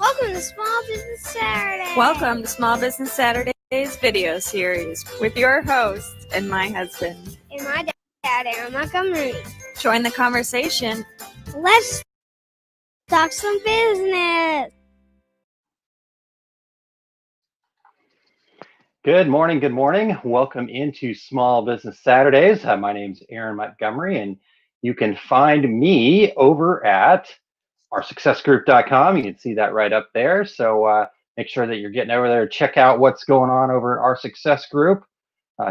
Welcome to Small Business Saturday. Welcome to Small Business Saturday's video series with your host and my husband. And my dad, Aaron Montgomery. Join the conversation. Let's talk some business. Good morning. Good morning. Welcome into Small Business Saturdays. My name's Aaron Montgomery, and you can find me over at oursuccessgroup.com. You can see that right up there. So make sure that you're getting over there. Check out what's going on over at Our Success Group.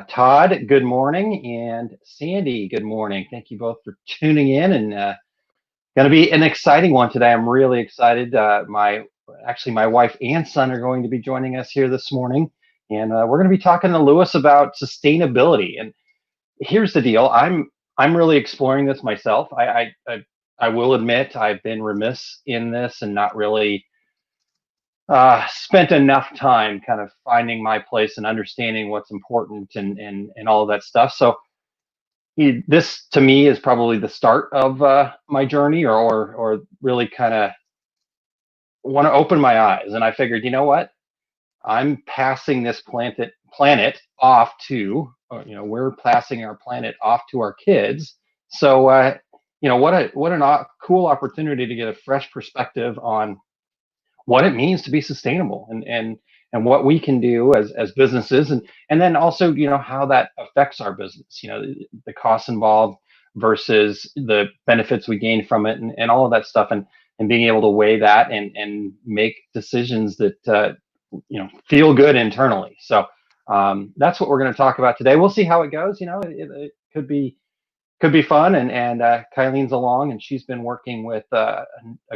Todd, good morning. And Sandy, good morning. Thank you both for tuning in. And going to be an exciting one today. I'm really excited. My wife and son are going to be joining us here this morning. And we're going to be talking to Lewis about sustainability. And here's the deal. I'm really exploring this myself. I will admit I've been remiss in this and not really spent enough time kind of finding my place and understanding what's important and all of that stuff. So this to me is probably the start of my journey, or really kind of want to open my eyes. And I figured, you know what? I'm passing this planet off to, we're passing our planet off to our kids. So, what a cool opportunity to get a fresh perspective on what it means to be sustainable and what we can do as businesses, and then also, how that affects our business, the costs involved versus the benefits we gain from it, and all of that stuff, and being able to weigh that and make decisions that, feel good internally. So that's what we're going to talk about today. We'll see how it goes. It could be fun. And Kylene's along, and she's been working with a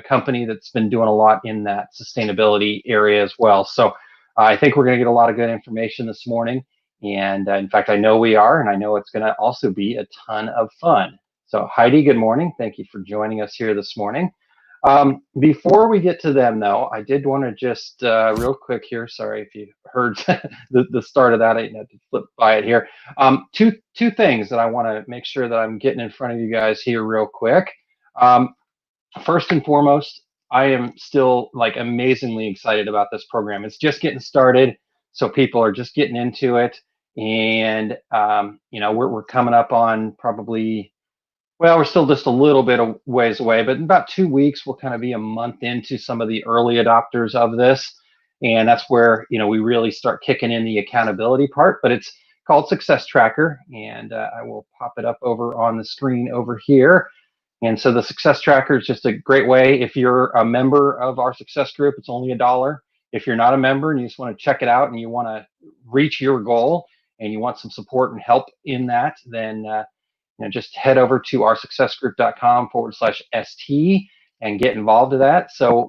company that's been doing a lot in that sustainability area as well. So I think we're going to get a lot of good information this morning. And in fact, I know we are, and I know it's going to also be a ton of fun. So Heidi, good morning. Thank you for joining us here this morning. Before we get to them, though, I did want to just real quick here. Sorry if you heard the start of that. I had to flip by it here. Two things that I want to make sure that I'm getting in front of you guys here real quick. First and foremost, I am still amazingly excited about this program. It's just getting started, so people are just getting into it, and we're coming up on probably. Well, we're still just a little bit of ways away, but in about 2 weeks, we'll kind of be a month into some of the early adopters of this. And that's where, we really start kicking in the accountability part, but it's called Success Tracker. And I will pop it up over on the screen over here. And so the Success Tracker is just a great way. If you're a member of our Success Group, it's only $1. If you're not a member and you just want to check it out and you want to reach your goal and you want some support and help in that, then just head over to oursuccessgroup.com/ST and get involved in that. So,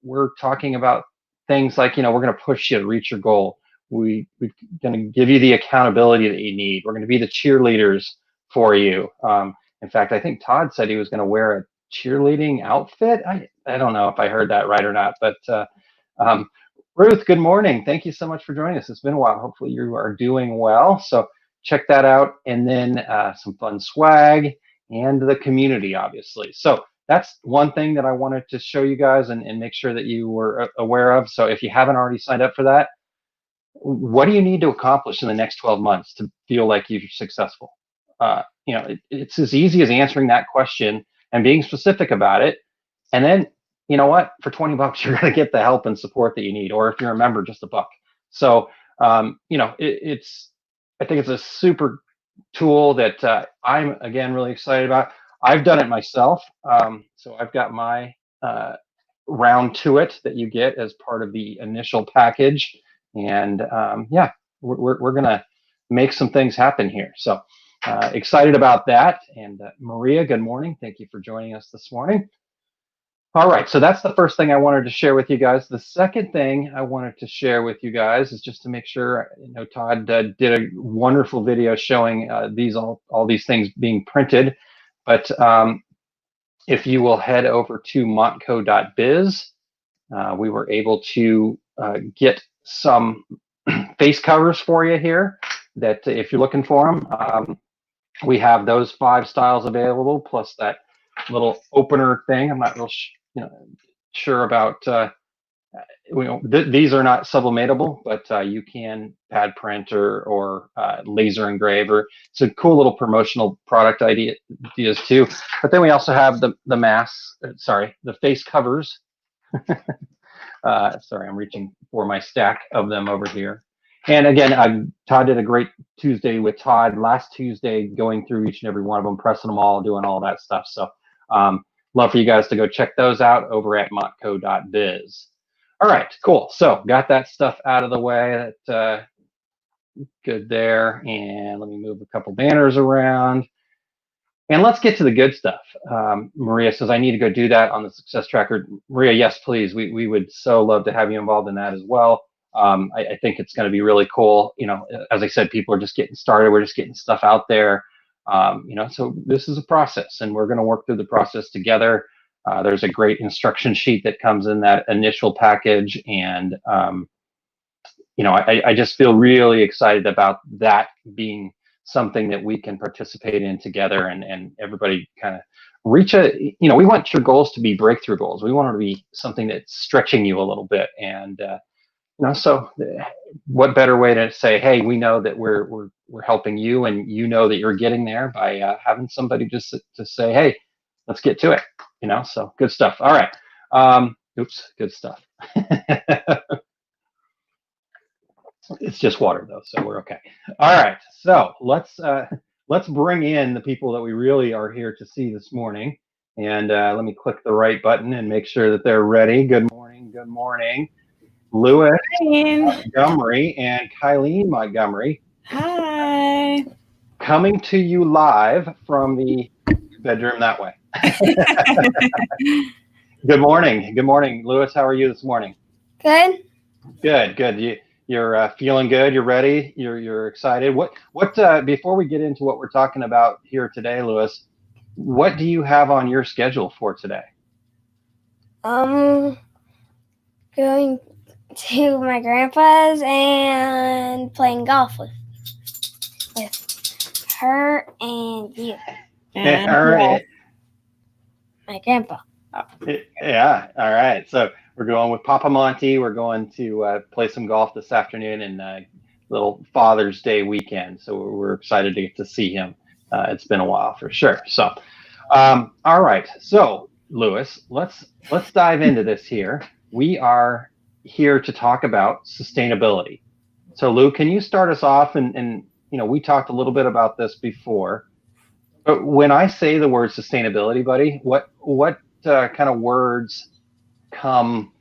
we're talking about things like, we're going to push you to reach your goal. We're going to give you the accountability that you need. We're going to be the cheerleaders for you. In fact, I think Todd said he was going to wear a cheerleading outfit. I don't know if I heard that right or not, but Ruth, good morning. Thank you so much for joining us. It's been a while. Hopefully you are doing well. So check that out, and then some fun swag and the community, obviously. So that's one thing that I wanted to show you guys and make sure that you were aware of. So if you haven't already signed up for that, what do you need to accomplish in the next 12 months to feel like you're successful? It's as easy as answering that question and being specific about it. And then, you know what? For $20, you're going to get the help and support that you need. Or if you're a member, just $1. So, I think it's a super tool that I'm, again, really excited about. I've done it myself. So I've got my round to it that you get as part of the initial package. And we're going to make some things happen here. So excited about that. And Maria, good morning. Thank you for joining us this morning. All right, so that's the first thing I wanted to share with you guys. The second thing I wanted to share with you guys is just to make sure, Todd did a wonderful video showing all these things being printed. But if you will head over to montco.biz, we were able to get some face covers for you here that if you're looking for them, we have those 5 styles available, plus that little opener thing. I'm not real sure about these are not sublimatable, but you can pad print or laser engrave, or it's a cool little promotional product ideas too. But then we also have the the face covers. Sorry, I'm reaching for my stack of them over here. And again, Todd did a great Tuesday with Todd last Tuesday, going through each and every one of them, pressing them all, doing all that stuff. So love for you guys to go check those out over at mottco.biz. All right, cool. So got that stuff out of the way. That good there. And let me move a couple banners around. And let's get to the good stuff. Maria says, I need to go do that on the success tracker. Maria, yes, please. We would so love to have you involved in that as well. I think it's going to be really cool. As I said, people are just getting started. We're just getting stuff out there. So this is a process, and we're going to work through the process together. There's a great instruction sheet that comes in that initial package. And, I just feel really excited about that being something that we can participate in together, and everybody kind of reach we want your goals to be breakthrough goals. We want it to be something that's stretching you a little bit. And, so what better way to say, hey, we know that we're helping you, and that you're getting there by having somebody just to say, hey, let's get to it. So good stuff. All right. Good stuff. It's just water though, so we're okay. All right, so let's bring in the people that we really are here to see this morning. And let me click the right button and make sure that they're ready. Good morning, Lewis Montgomery and Kylene Montgomery. Hi. Coming to you live from the bedroom that way. Good morning, Lewis. How are you this morning? Good. Good. You're feeling good. You're ready. You're excited. What? Before we get into what we're talking about here today, Lewis, what do you have on your schedule for today? Going to my grandpa's and playing golf with her and you. And my grandpa. Yeah. All right. So we're going with Papa Monty. We're going to play some golf this afternoon, and little Father's Day weekend. So we're excited to get to see him. It's been a while for sure. So, all right. So Lewis, let's dive into this here. We are here to talk about sustainability. So Lou, can you start us off? And we talked a little bit about this before, but when I say the word sustainability, buddy, what kind of words come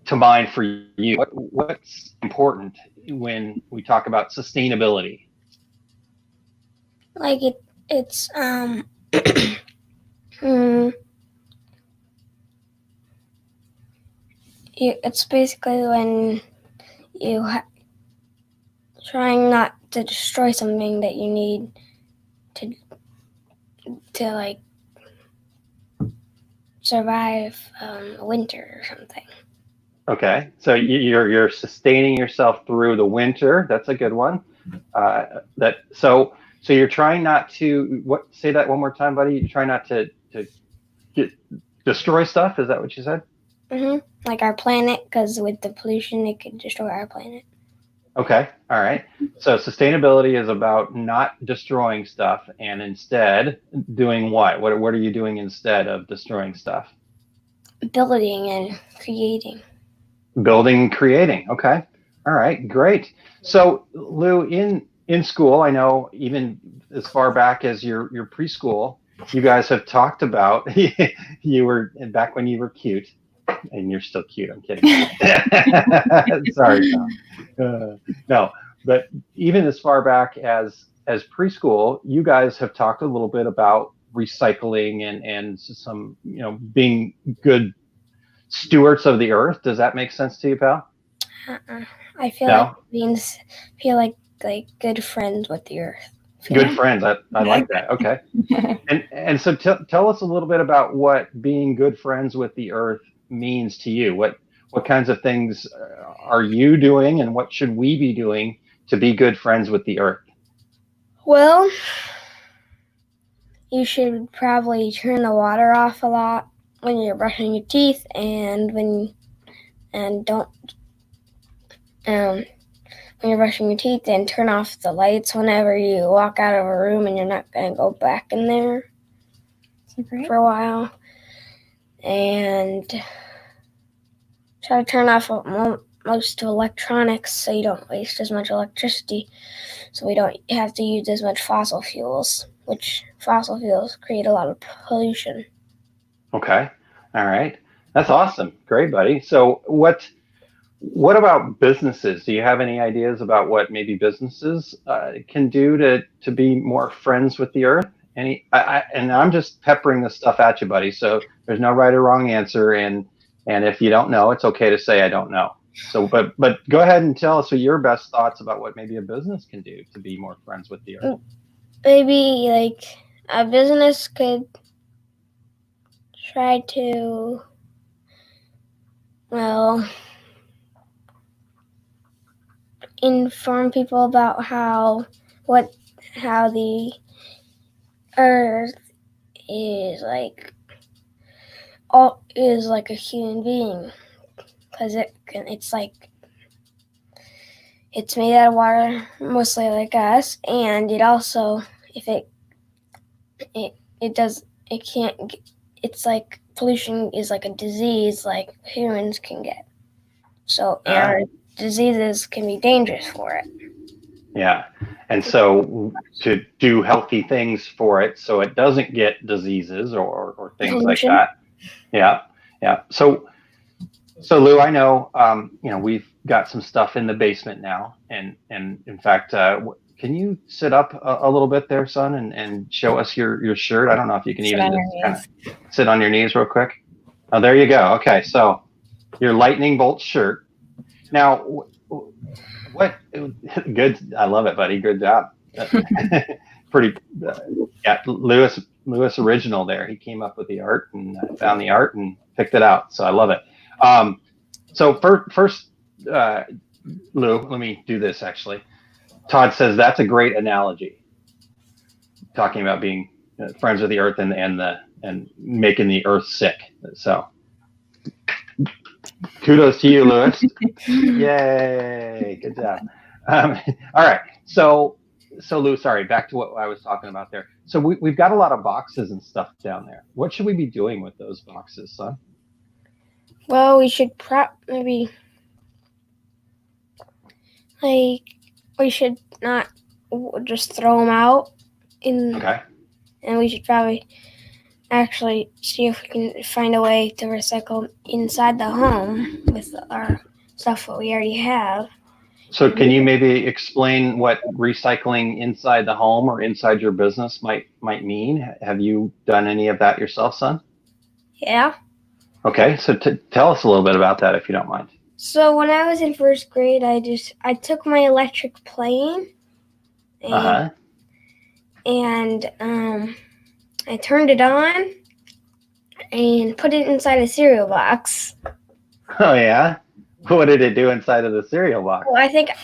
to mind for you? What's important when we talk about sustainability? Like it's it's basically when you trying not to destroy something that you need to like survive winter or something. Okay, so you're sustaining yourself through the winter. That's a good one. So you're trying not to say that one more time, buddy. You're trying not to destroy stuff. Is that what you said? Mm-hmm. Like our planet, because with the pollution, it could destroy our planet. Okay. All right. So sustainability is about not destroying stuff, and instead doing what? What are you doing instead of destroying stuff? Building and creating. Building and creating. Okay. All right. Great. So Lou, in school, I know even as far back as your preschool, you guys have talked about you were back when you were cute. And you're still cute. I'm kidding. Sorry, Tom. No, but even as far back as preschool, you guys have talked a little bit about recycling and some, being good stewards of the earth. Does that make sense to you, pal? I feel like good friends with the earth. Good friends. I like that. Okay. And so tell us a little bit about what being good friends with the earth means to you. What kinds of things are you doing, and what should we be doing to be good friends with the earth? Well, you should probably turn the water off a lot when you're brushing your teeth and when and don't when you're brushing your teeth, and turn off the lights whenever you walk out of a room and you're not going to go back in there for a while. And try to turn off most electronics so you don't waste as much electricity, so we don't have to use as much fossil fuels, which fossil fuels create a lot of pollution. Okay. All right. That's awesome. Great, buddy. So what about businesses? Do you have any ideas about what maybe businesses can do to be more friends with the earth? And I'm just peppering this stuff at you, buddy. So there's no right or wrong answer, and if you don't know, it's okay to say I don't know. So, but go ahead and tell us what your best thoughts about what maybe a business can do to be more friends with the earth. Maybe like a business could try to, well, inform people about how the earth is like a human being, because it's made out of water, mostly like us, and it also, if it's like pollution is like a disease like humans can get. So our diseases can be dangerous for it. Yeah. And so to do healthy things for it so it doesn't get diseases or things Pollution. like that. Yeah. Yeah. So Lou, I know, we've got some stuff in the basement now. And in fact, can you sit up a little bit there, son, and show us your shirt? I don't know if you can even just kind of sit on your knees real quick. Oh, there you go. Okay. So your lightning bolt shirt. Now, what good. I love it, buddy. Good job. Pretty, yeah, Lewis original there. He came up with the art and found the art and picked it out. So I love it. So first, Lou, let me do this actually. Todd says that's a great analogy. Talking about being friends with the earth and making the earth sick. So kudos to you, Lewis. Yay, good job. All right, so Lou, sorry, back to what I was talking about there. So we've got a lot of boxes and stuff down there. What should we be doing with those boxes, son? Well, we should maybe we should not just throw them out Okay. And we should probably actually see if we can find a way to recycle inside the home with our stuff that we already have. So can you maybe explain what recycling inside the home or inside your business might mean? Have you done any of that yourself, son? Yeah. Okay, so tell us a little bit about that if you don't mind. So when I was in first grade, I took my electric plane and I turned it on and put it inside a cereal box. Oh yeah? What did it do inside of the cereal box? Well, I figured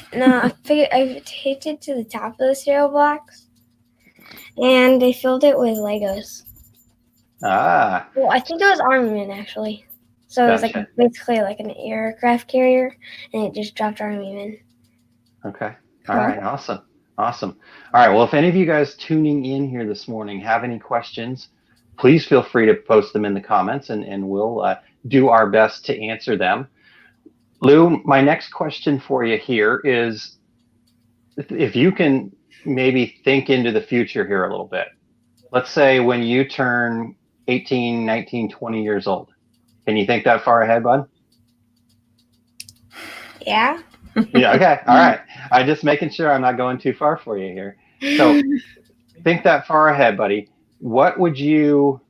I taped it to the top of the cereal box, and I filled it with Legos. Well, I think it was Army Men actually. So it was basically like an aircraft carrier, and it just dropped Army Men. Okay. All right. Awesome. All right. Well, if any of you guys tuning in here this morning have any questions, please feel free to post them in the comments, and we'll do our best to answer them. Lou, my next question for you here is, if you can maybe think into the future here a little bit. Let's say when you turn 18, 19, 20 years old. Can you think that far ahead, bud? Yeah. Yeah, okay. All right. I'm just making sure I'm not going too far for you here. So think that far ahead, buddy. What would you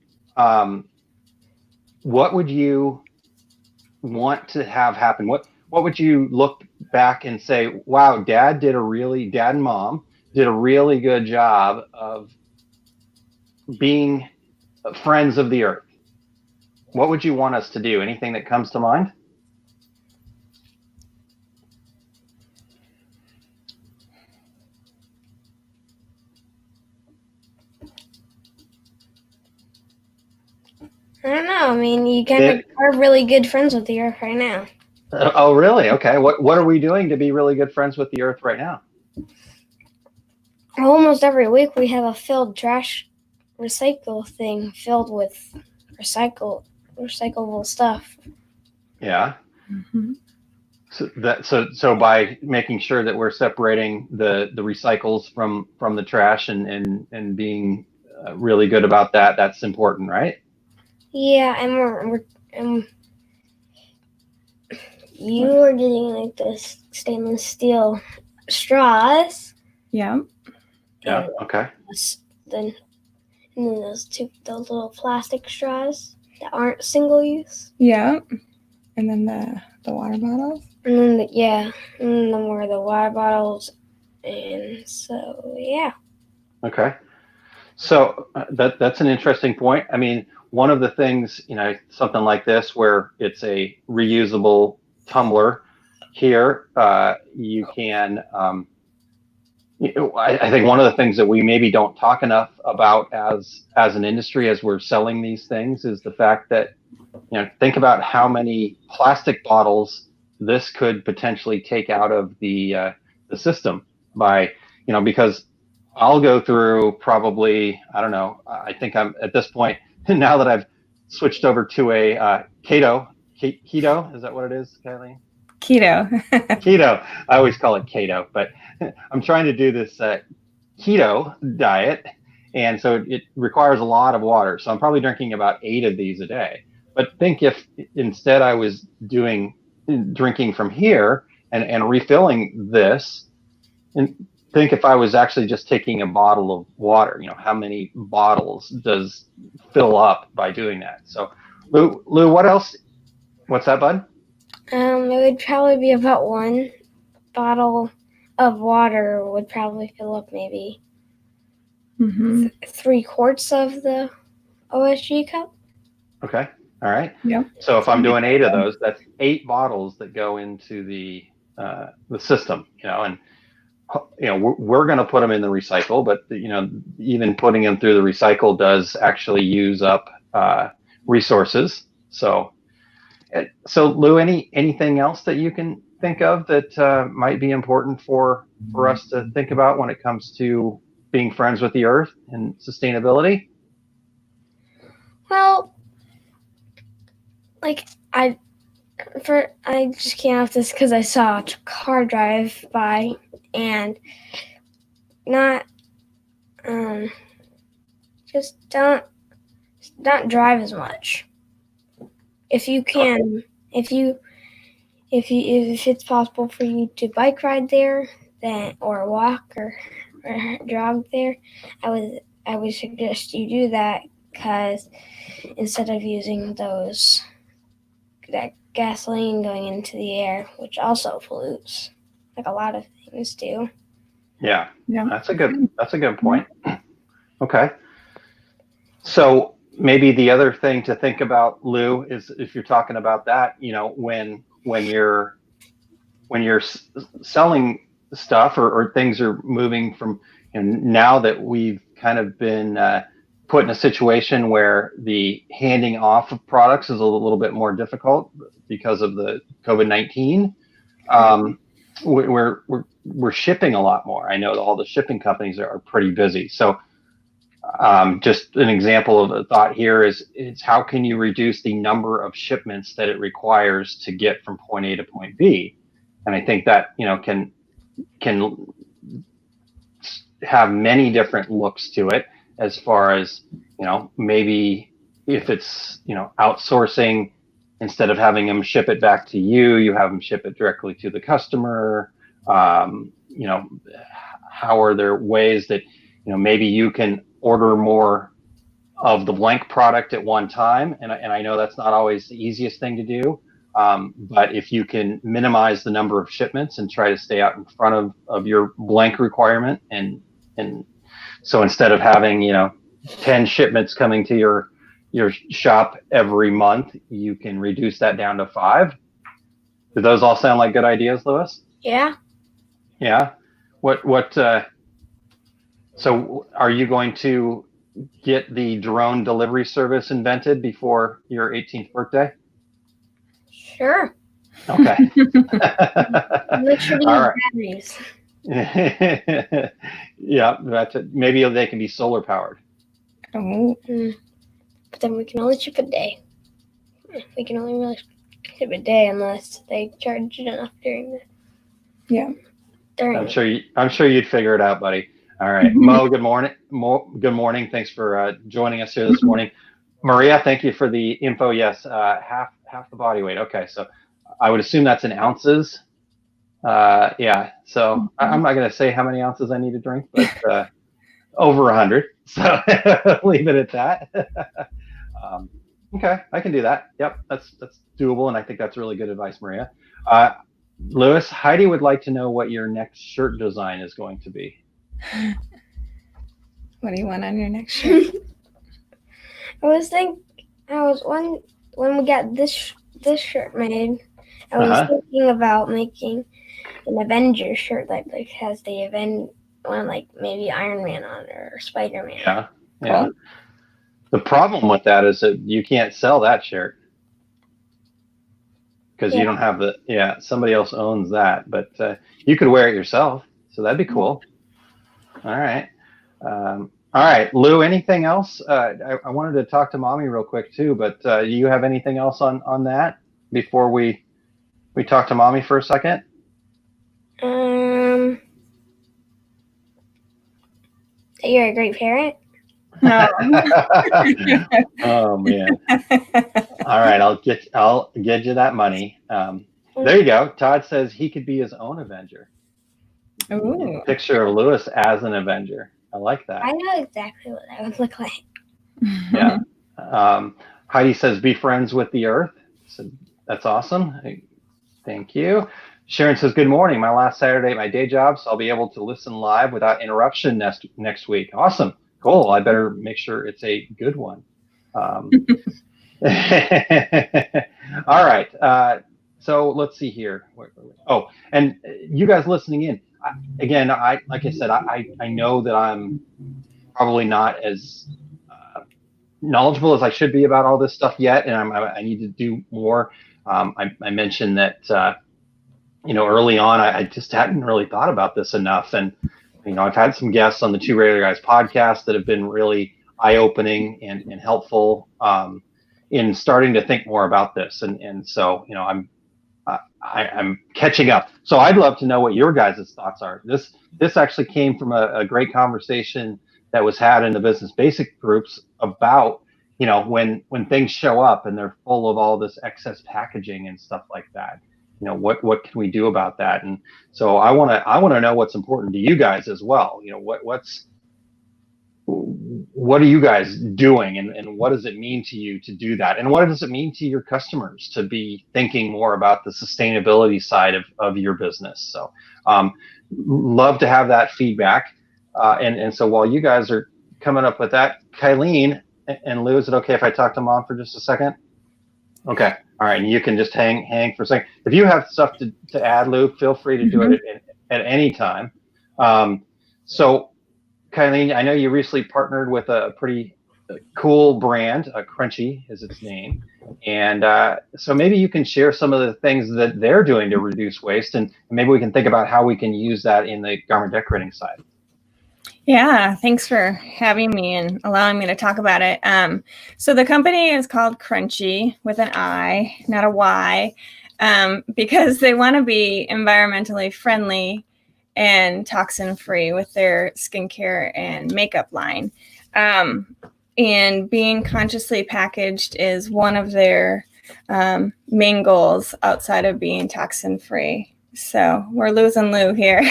want to have happen? What would you look back and say, wow, Dad and Mom did a really good job of being friends of the earth? What would you want us to do? Anything that comes to mind? I don't know. I mean, you kind of are really good friends with the earth right now. Oh, really? Okay. What are we doing to be really good friends with the earth right now? Almost every week we have a filled trash recycle thing filled with recyclable stuff. Yeah. Mm-hmm. So by making sure that we're separating the recycles from the trash and being really good about that, that's important, right? Yeah, and you are getting like this stainless steel straws. Yeah. Yeah. Okay. Then and then those little plastic straws that aren't single use. Yeah. And then the water bottles. And then and then more of the water bottles, and so yeah. Okay. So that's an interesting point. I mean, one of the things, something like this where it's a reusable tumbler here, you can. I think one of the things that we maybe don't talk enough about as an industry as we're selling these things is the fact that, think about how many plastic bottles this could potentially take out of the system by, because I'll go through probably, I don't know, I think I'm at this point now that I've switched over to a keto, is that what it is, Kathleen? Keto. Keto. I always call it keto, but I'm trying to do this keto diet. And so it requires a lot of water. So I'm probably drinking about 8 of these a day. But think if instead I was drinking from here and refilling this, and think if I was actually just taking a bottle of water, how many bottles does fill up by doing that? So Lou, what else? What's that, bud? It would probably be about one bottle of water would probably fill up maybe 3 quarts of the OSG cup. Okay. All right. Yeah. So if I'm doing 8 of those, that's 8 bottles that go into the system, and we're going to put them in the recycle, but even putting them through the recycle does actually use up resources. So Lou, anything else that you can think of that might be important for us to think about when it comes to being friends with the earth and sustainability? Well, like I just came off this because I saw a car drive by and not just don't drive as much. If you can, if it's possible for you to bike ride there, then or walk or jog there, I would suggest you do that, because instead of using that gasoline going into the air, which also pollutes, like a lot of things do. Yeah. That's a good point. Okay. So maybe the other thing to think about, Lou, is if you're talking about that, when you're selling stuff or things are moving from, now that we've kind of been put in a situation where the handing off of products is a little bit more difficult because of the COVID-19. We're shipping a lot more. I know that all the shipping companies are pretty busy. So just an example of a thought here is how can you reduce the number of shipments that it requires to get from point A to point B? And I think that can have many different looks to it, as far as maybe if it's outsourcing, instead of having them ship it back to you, you have them ship it directly to the customer. How are there ways that maybe you can order more of the blank product at one time? And I know that's not always the easiest thing to do. But if you can minimize the number of shipments and try to stay out in front of your blank requirement, and so instead of having 10 shipments coming to your shop every month, you can reduce that down to 5. Do those all sound like good ideas, Lewis? Yeah. So are you going to get the drone delivery service invented before your 18th birthday? Sure. Okay. Make sure to use All right. batteries. Yeah, that's it. Maybe they can be solar powered. Oh, But then we can only ship a day. We can only really ship a day unless they charge it enough during the. Yeah. I'm sure you'd figure it out, buddy. All right, Mo. Good morning. Good morning. Thanks for joining us here this morning. Maria, thank you for the info. Yes, half the body weight. Okay, so I would assume that's in ounces. Yeah. So I'm not going to say how many ounces I need to drink, but over 100. So leave it at that. Okay, I can do that. Yep, that's doable, and I think that's really good advice, Maria. Lewis, Heidi would like to know what your next shirt design is going to be. What do you want on your next shirt? when we got this shirt made, I was thinking about making an Avengers shirt that like has the event one, like maybe Iron Man on it or Spider-Man. Yeah, yeah. Cool. The problem with that is that you can't sell that shirt because you don't have somebody else owns that, but you could wear it yourself, so that'd be cool. All right. All right, Lou, anything else? I wanted to talk to Mommy real quick too, but do you have anything else on that before we talk to Mommy for a second? That you're a great parent. No. Oh man. All right, I'll get you that money. There you go. Todd says he could be his own Avenger. Ooh. Picture of Lewis as an Avenger. I like that. I know exactly what that would look like. Yeah. Heidi says, be friends with the earth. So that's awesome. Thank you. Sharon says, good morning. My last Saturday at my day job, so I'll be able to listen live without interruption next week. Awesome. Cool. I better make sure it's a good one. All right. So let's see here. Oh, and you guys listening in, again, like I said, I know that I'm probably not as knowledgeable as I should be about all this stuff yet, and I need to do more. I mentioned that early on I just hadn't really thought about this enough, and I've had some guests on the Two Regular Guys podcast that have been really eye-opening and helpful in starting to think more about this, and so I'm catching up. So I'd love to know what your guys' thoughts are. This actually came from a great conversation that was had in the Business Basic groups about, when things show up and they're full of all this excess packaging and stuff like that, what can we do about that? And so I want to know what's important to you guys as well. What are you guys doing, and what does it mean to you to do that? And what does it mean to your customers to be thinking more about the sustainability side of your business? So love to have that feedback. And so while you guys are coming up with that, Kylene and Lou, is it okay if I talk to Mom for just a second? Okay. All right. And you can just hang for a second. If you have stuff to add, Lou, feel free to do it at any time. So Kylene, I know you recently partnered with a pretty cool brand, Crunchy is its name. And so maybe you can share some of the things that they're doing to reduce waste, and maybe we can think about how we can use that in the garment decorating side. Yeah, thanks for having me and allowing me to talk about it. So the company is called Crunchy with an I, not a Y, because they want to be environmentally friendly and toxin-free with their skincare and makeup line. And being consciously packaged is one of their main goals outside of being toxin-free. So we're losing Lou here.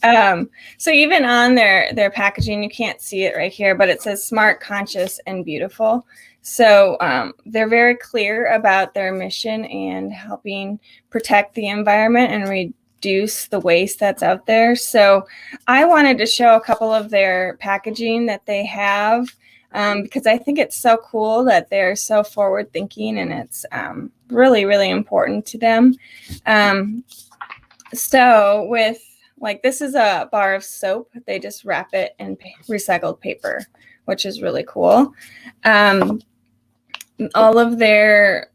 So even on their packaging, you can't see it right here, but it says smart, conscious, and beautiful. So they're very clear about their mission and helping protect the environment and reduce the waste that's out there. So I wanted to show a couple of their packaging that they have because I think it's so cool that they're so forward thinking, and it's really, really important to them. So with this is a bar of soap. They just wrap it in recycled paper, which is really cool. All of their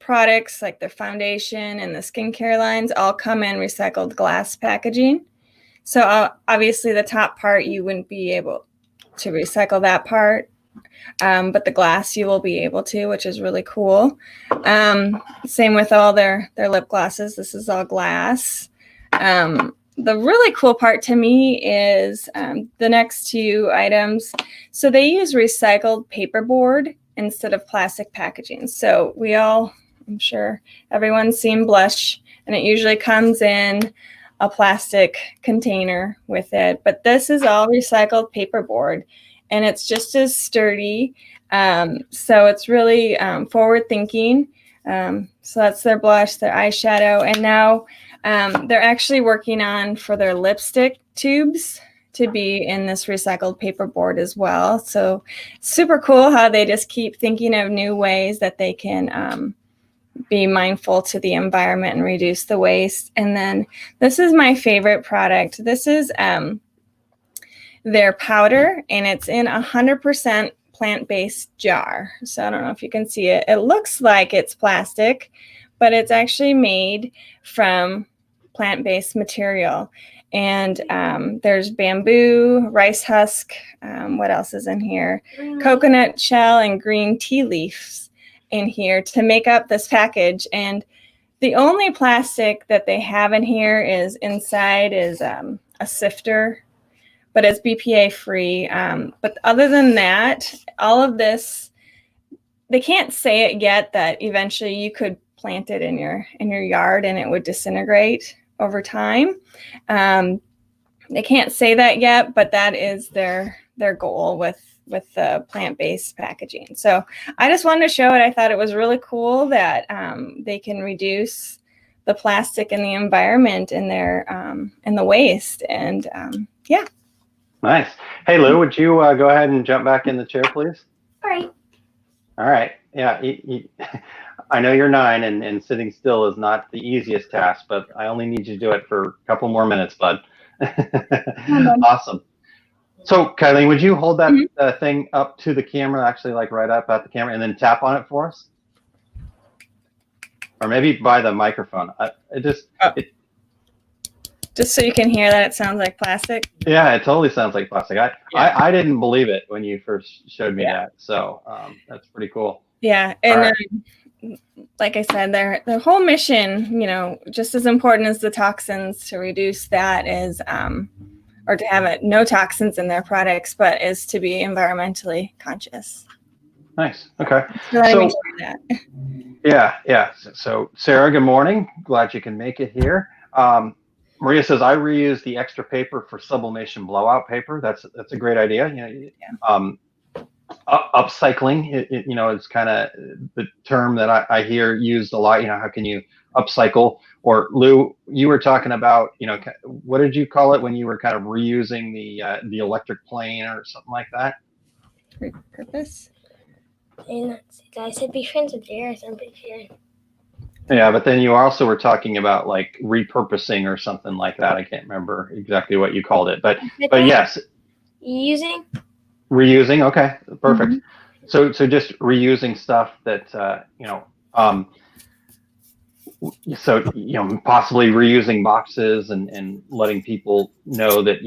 products like their foundation and the skincare lines all come in recycled glass packaging. So obviously the top part, you wouldn't be able to recycle that part, but the glass you will be able to, which is really cool. Same with all their lip glosses. This is all glass. The really cool part to me is the next two items. So they use recycled paperboard instead of plastic packaging. So I'm sure everyone's seen Blush, and it usually comes in a plastic container with it. But this is all recycled paperboard, and it's just as sturdy. So it's really forward thinking. So that's their blush, their eyeshadow, and now they're actually working on for their lipstick tubes to be in this recycled paperboard as well. So super cool how they just keep thinking of new ways that they can be mindful to the environment and reduce the waste. And then this is my favorite product. This is their powder, and it's in 100% plant-based jar. So I don't know if you can see it. It looks like it's plastic, but it's actually made from plant-based material. And there's bamboo, rice husk, what else is in here? Coconut shell and green tea leaves in here to make up this package. And the only plastic that they have in here is inside is a sifter, but it's BPA free. But other than that, all of this, they can't say it yet that eventually you could plant it in your yard and it would disintegrate over time. They can't say that yet, but that is their goal with the plant-based packaging. So I just wanted to show it. I thought it was really cool that they can reduce the plastic in the environment and the waste. And yeah. Nice. Hey, Lou, would you go ahead and jump back in the chair, please? All right. Yeah. I know you're 9 and sitting still is not the easiest task, but I only need you to do it for a couple more minutes, bud. Awesome. So, Kylene, would you hold that thing up to the camera, actually like right up at the camera, and then tap on it for us? Or maybe by the microphone. Just so you can hear that it sounds like plastic. Yeah, it totally sounds like plastic. I didn't believe it when you first showed me that. So that's pretty cool. Yeah. And like I said, their whole mission, just as important as the toxins, to reduce that is, or to have no toxins in their products, but is to be environmentally conscious. Nice. Okay. So yeah. So Sarah, good morning. Glad you can make it here. Maria says, I reuse the extra paper for sublimation blowout paper. That's a great idea. Upcycling, it's kind of the term that I hear used a lot. How can you upcycle? Or Lou, you were talking about, what did you call it when you were kind of reusing the electric plane or something like that? Repurpose? I said be friends with Jairus. I'm pretty sure. Yeah, but then you also were talking about like repurposing or something like that. I can't remember exactly what you called it, but yes. Reusing. Okay, perfect. Mm-hmm. So just reusing stuff that possibly reusing boxes and letting people know that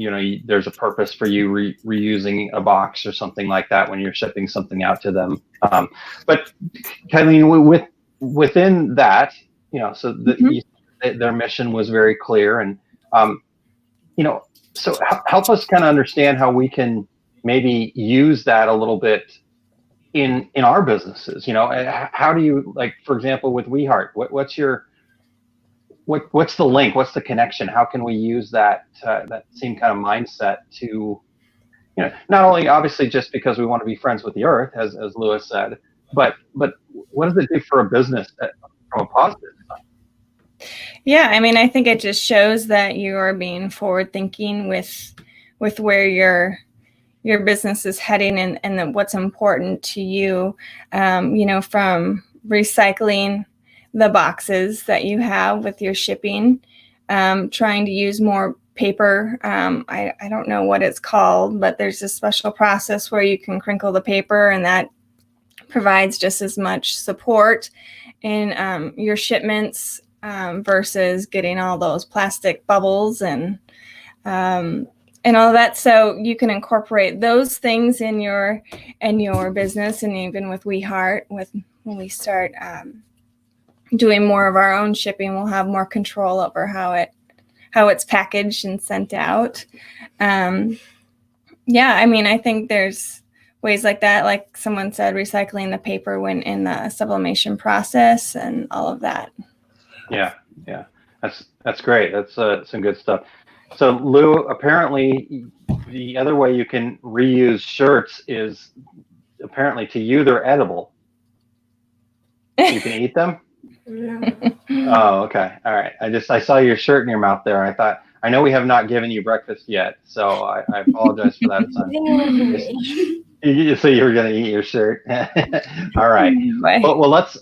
there's a purpose for you reusing a box or something like that when you're shipping something out to them. But Kylene, within that, so their mission was very clear, and so help us kind of understand how we can maybe use that a little bit in our businesses. How do you, like, for example, with WeHeart, what's the link? What's the connection? How can we use that same kind of mindset to, not only obviously just because we want to be friends with the earth, as Lewis said, but what does it do for a business from a positive side? Yeah, I think it just shows that you are being forward thinking with where your business is heading and what's important to you. From recycling the boxes that you have with your shipping, trying to use more paper. I don't know what it's called, but there's a special process where you can crinkle the paper, and that provides just as much support your shipments versus getting all those plastic bubbles and all that. So you can incorporate those things in your business, and even with We Heart, when we start doing more of our own shipping, we'll have more control over how it's packaged and sent out. Yeah, I mean, I think there's ways like that, like someone said, recycling the paper when in the sublimation process and all of that. Yeah, that's great. That's some good stuff. So Lou, apparently the other way you can reuse shirts is apparently to you they're edible. You can eat them? No. Oh, okay. All right. I saw your shirt in your mouth there. I thought, I know we have not given you breakfast yet, so I apologize for that, son. So you were going to eat your shirt. All right. Well, let's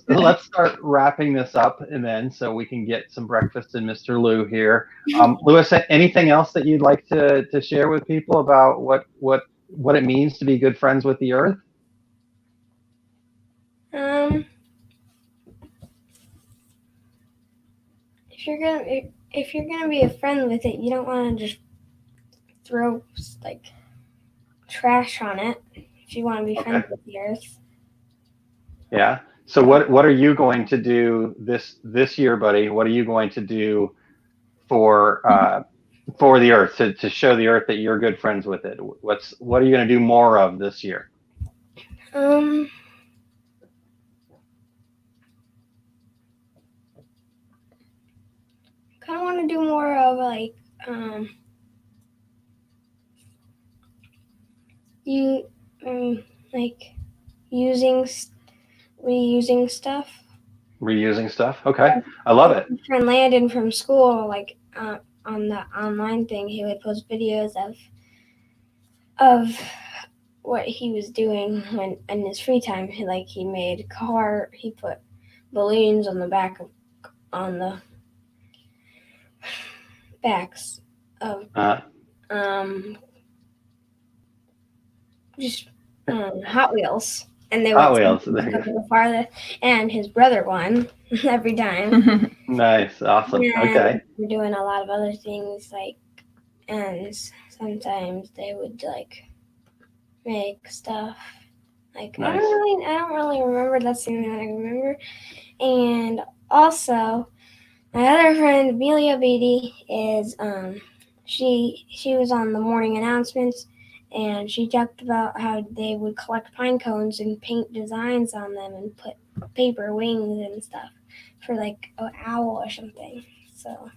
start wrapping this up, and then so we can get some breakfast in Mr. Lou here. Louis, anything else that you'd like to share with people about what it means to be good friends with the earth? If you're gonna be a friend with it, you don't want to just throw like trash on it. If you want to be friends with the earth. Yeah. So what are you going to do this year, buddy? What are you going to do for the earth to show the earth that you're good friends with it? What are you going to do more of this year? Kind of want to do more of like reusing stuff. Reusing stuff. Okay, I love it. My friend Landon from school, like on the online thing, he would post videos of what he was doing when in his free time. He put balloons on the backs of Hot Wheels, and they Hot would Wheels go to the farthest, and his brother won every time. Nice, awesome. And okay, we're doing a lot of other things, and sometimes they would make stuff. Nice. I don't really remember. That's the only one I remember. And also, my other friend Amelia Beatty is she was on the morning announcements, and she talked about how they would collect pine cones and paint designs on them and put paper wings and stuff for like an owl or something. So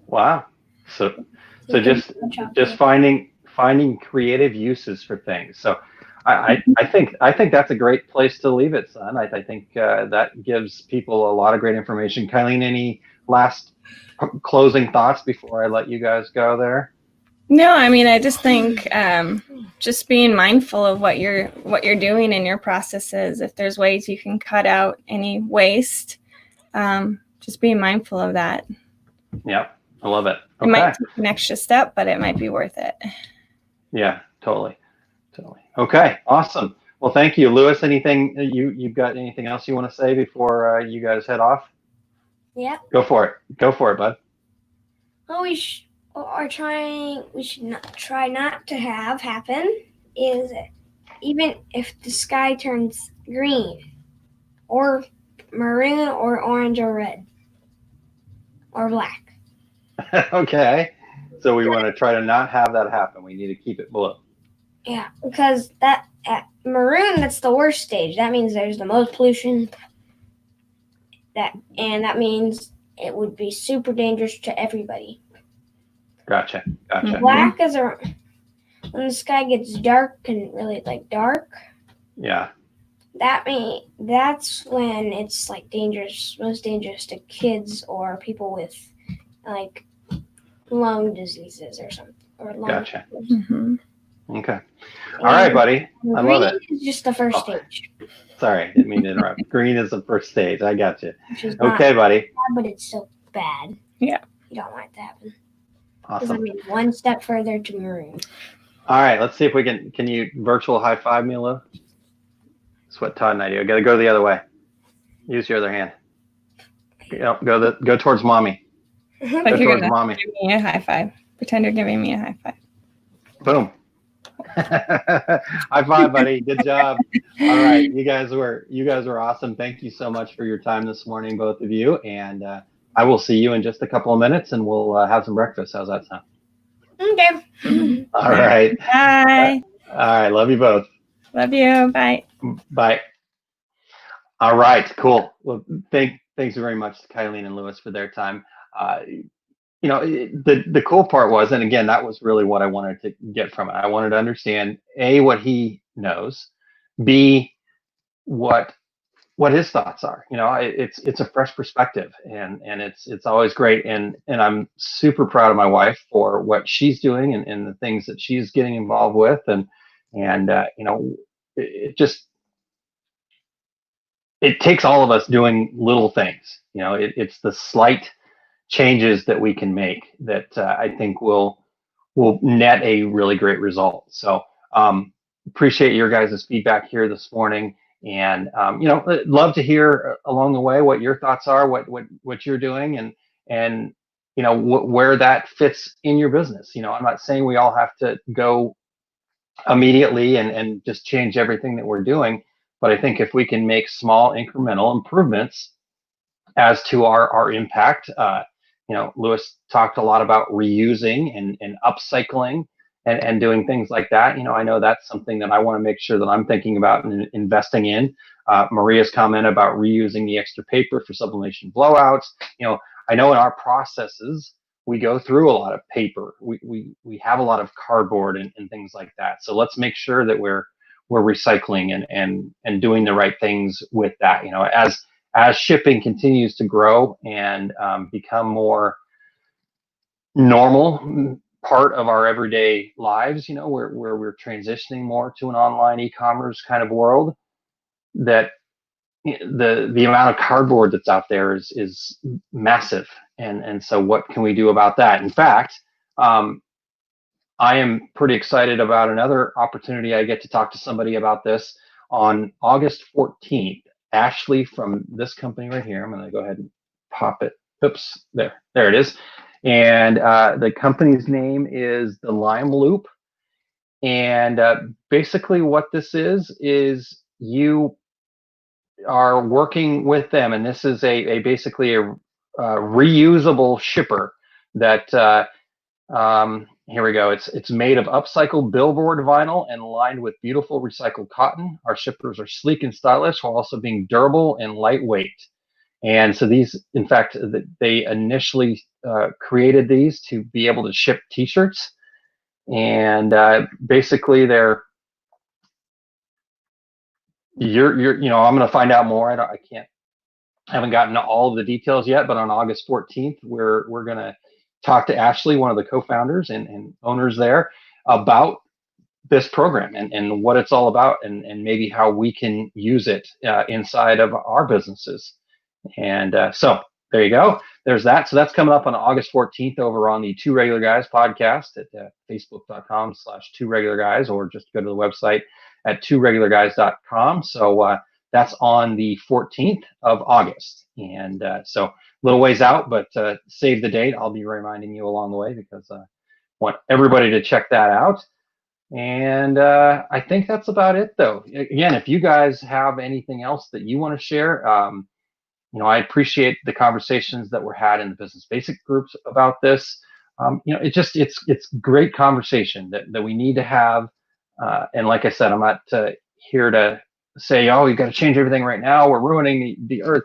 wow. So just finding creative uses for things. So I think that's a great place to leave it, son. I think that gives people a lot of great information. Kylene, any last closing thoughts before I let you guys go there? No, I mean, I just think just being mindful of what you're doing in your processes. If there's ways you can cut out any waste, just being mindful of that. Yep, I love it. Okay. It might take an extra step, but it might be worth it. Yeah, totally. Okay, awesome. Well, thank you, Louis. Anything you've got anything else you want to say before you guys head off? Yeah. Go for it, bud. Well, we should try not to have happen is even if the sky turns green or maroon or orange or red or black. Okay. So we want to try to not have that happen. We need to keep it blue. Yeah, because that at maroon, that's the worst stage. That means there's the most pollution. That means it would be super dangerous to everybody. Gotcha. Black is when the sky gets dark and really dark. Yeah. That's when it's most dangerous to kids or people with lung diseases or something. Gotcha. Mm-hmm. Okay. All right, buddy. I love it. Green is just the first stage. Sorry, didn't mean to interrupt. Green is the first stage. I got you. Okay, buddy. Bad, but it's still bad. Yeah. You don't want it to happen. Awesome. Because one step further to maroon. All right, let's see if we can you virtual high five me, Lou? That's what Todd and I do. I got to go the other way. Use your other hand. Go towards mommy. Like Go you're towards gonna mommy. give me a high five. Pretend you're giving me a high five. Boom. High five, buddy. Good job. All right, you guys were awesome. Thank you so much for your time this morning, both of you. And I will see you in just a couple of minutes, and we'll have some breakfast. How's that sound? Okay. All right. Bye. All right. Love you both. Love you. Bye. Bye. All right. Cool. Well, thanks very much to Kylene and Lewis for their time. The cool part was, and again, that was really what I wanted to get from it. I wanted to understand A, what he knows, B, what his thoughts are. It's a fresh perspective, and it's always great. And I'm super proud of my wife for what she's doing and the things that she's getting involved with. And it takes all of us doing little things. It's the slight changes that we can make that I think will net a really great result. So appreciate your guys' feedback here this morning, and love to hear along the way what your thoughts are, what you're doing, and where that fits in your business. I'm not saying we all have to go immediately and just change everything that we're doing, but I think if we can make small incremental improvements as to our impact. Lewis talked a lot about reusing and upcycling and doing things like that. I know that's something that I want to make sure that I'm thinking about and investing in. Maria's comment about reusing the extra paper for sublimation blowouts. I know in our processes, we go through a lot of paper. We have a lot of cardboard and things like that. So let's make sure that we're recycling and doing the right things with that. As shipping continues to grow and become more normal part of our everyday lives, where we're transitioning more to an online e-commerce kind of world, that the amount of cardboard that's out there is massive. And so what can we do about that? In fact, I am pretty excited about another opportunity. I get to talk to somebody about this on August 14th. Ashley from this company right here. I'm going to go ahead and pop it. Oops, there it is. And the company's name is the Lime Loop. And basically what this is you are working with them, and this is basically a reusable shipper that here we go. It's made of upcycled billboard vinyl and lined with beautiful recycled cotton. Our shippers are sleek and stylish while also being durable and lightweight. And so these, in fact, they initially created these to be able to ship T-shirts. And basically, I'm going to find out more. I haven't gotten all of the details yet, but on August 14th, we're going to talk to Ashley, one of the co-founders and owners there, about this program and what it's all about, and maybe how we can use it inside of our businesses. And so there you go. There's that. So that's coming up on August 14th over on the Two Regular Guys podcast at facebook.com/2regularguys, or just go to the website at tworegularguys.com. So that's on the 14th of August. And so a little ways out, but save the date. I'll be reminding you along the way, because I want everybody to check that out. And I think that's about it, though. Again, if you guys have anything else that you want to share, I appreciate the conversations that were had in the business basic groups about this. It's great conversation that we need to have. And like I said, I'm not here to say, oh, we've got to change everything right now, we're ruining the earth.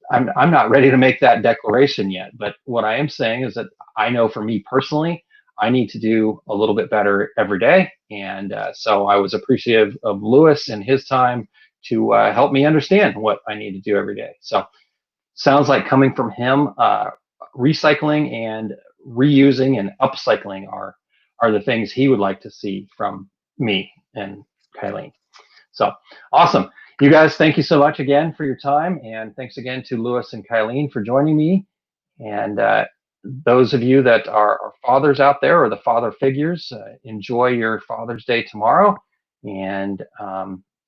I'm not ready to make that declaration yet. But what I am saying is that I know for me personally, I need to do a little bit better every day. And so I was appreciative of Lewis and his time to help me understand what I need to do every day. So sounds like coming from him, recycling and reusing and upcycling are the things he would like to see from me and Kylene. So awesome. You guys, thank you so much again for your time. And thanks again to Lewis and Kylene for joining me. And those of you that are fathers out there, or the father figures, enjoy your Father's Day tomorrow. And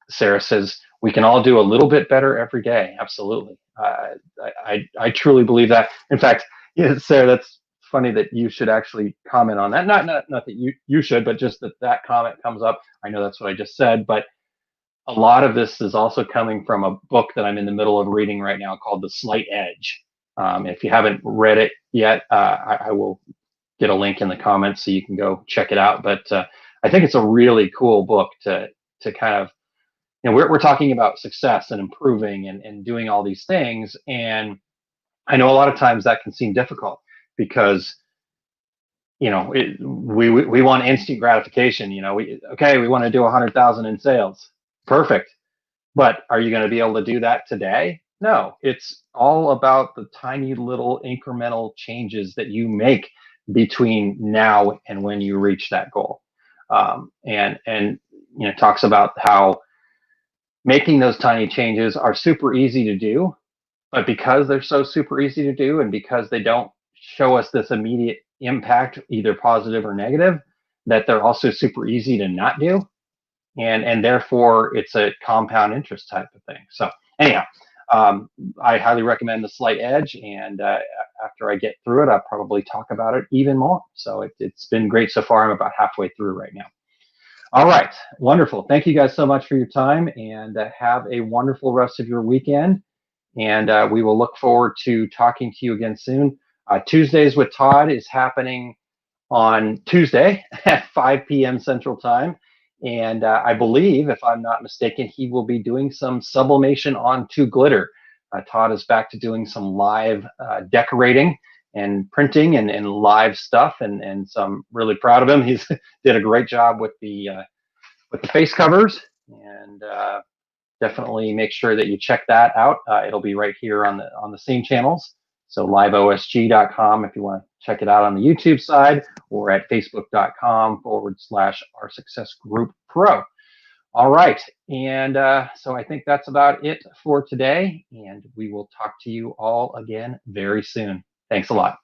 Sarah says, we can all do a little bit better every day. Absolutely. I truly believe that. In fact, yeah, Sarah, that's funny that you should actually comment on that. Not that you should, but just that comment comes up. I know that's what I just said, but a lot of this is also coming from a book that I'm in the middle of reading right now called The Slight Edge. If you haven't read it yet, I will get a link in the comments so you can go check it out. But I think it's a really cool book to kind of, we're talking about success and improving and doing all these things. And I know a lot of times that can seem difficult because, we want instant gratification. We want to do 100,000 in sales. Perfect. But are you going to be able to do that today? No, it's all about the tiny little incremental changes that you make between now and when you reach that goal. And talks about how making those tiny changes are super easy to do, but because they're so super easy to do and because they don't show us this immediate impact, either positive or negative, that they're also super easy to not do. And therefore it's a compound interest type of thing. So anyhow, I highly recommend The Slight Edge, and after I get through it, I'll probably talk about it even more. So it's been great so far. I'm about halfway through right now. All right, wonderful. Thank you guys so much for your time, and have a wonderful rest of your weekend. And we will look forward to talking to you again soon. Tuesdays with Todd is happening on Tuesday at 5 p.m. Central Time. And I believe, if I'm not mistaken, he will be doing some sublimation onto glitter. Todd is back to doing some live decorating and printing and live stuff, and so I'm really proud of him. He's did a great job with the face covers, and definitely make sure that you check that out. It'll be right here on the same channels. So liveosg.com if you want to check it out on the YouTube side, or at facebook.com/Our Success Group Pro. All right. And so I think that's about it for today. And we will talk to you all again very soon. Thanks a lot.